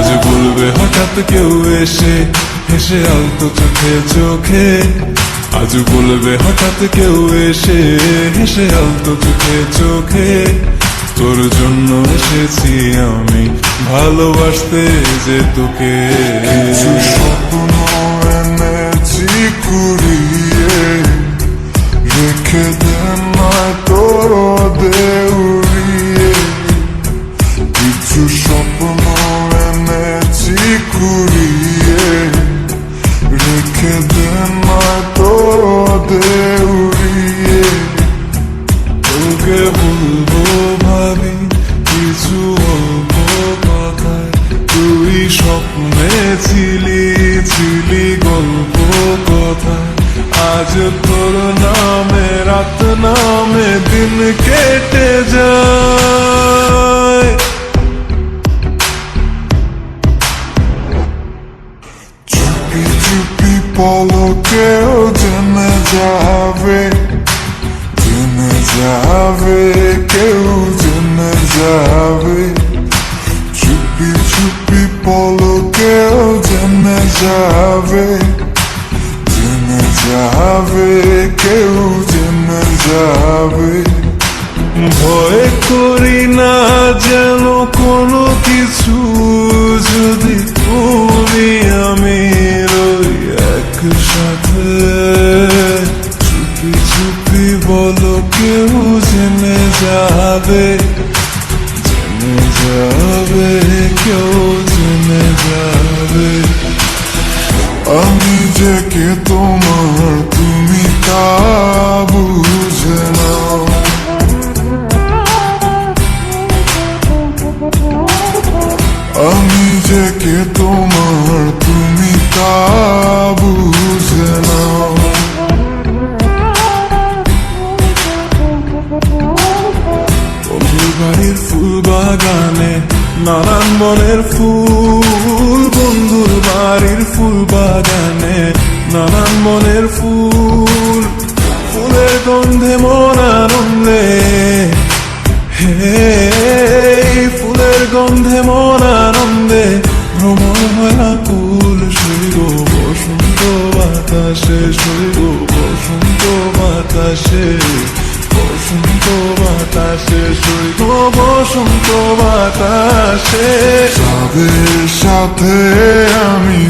আজ বলবে হঠাৎ কেউ এসে, হেসে আলতো চোখে চোখে। আজ বলবে হঠাৎ কেউ এসে, হেসে আলতো চোখে চোখে। তোর জন্য এসেছি আমি ভালোবাসতে যে তোকে। কিছু স্বপ্ন এনেছি কুড়িয়ে, রেখে দেন নয় তোর দেউড়িয়ে। কিছু স্বপ্ন এনেছি কুড়িয়ে, রেখে দেন নয় তোর দেউড়িয়ে। তোকে বলবো ভাবি কিছু অল্প কথায়, তুই স্বপ্নে ছিলি ছিলি গল্প কথায়। আজ তোর নামে রাত নামে দিন কেটে যায়। চুপি চুপি পলকেও জেনে যাবে, জেনে যাবে, কেউ জেনে যাবে। চুপি চুপি পলকেও জেনে যাবে, জেনে যাবে, কেউ জেনে যাবে। ভয় করি না যেন কোনো কিছু, যদি তুমি আমি রই একসাথে। চুপি চুপি বলো কেউ জেনে যাবে, জেনে যাবে, কেউ জেনে যাবে। আমি যে কে তোমার তুমি তা বুঝে নাও। আমি যে কে তোমার তুমি তা বুঝে নাও। বন্ধুর বাড়ির ফুল বাগানে নানান মনের ফুল। বন্ধুর বাড়ির ফুল বাগানে নানান মনের ফুল। ফুলের গন্ধে মন আনন্দে, হে ফুলের গন্ধে মন আনন্দে ভ্রমণ হয় আকুল। শৈব বসন্ত বাতাসে, শৈব বসন্ত বাতাসে, বসন্ত বাতাসে, শৈব বসন্ত বাতাসে। তাদের সাথে আমি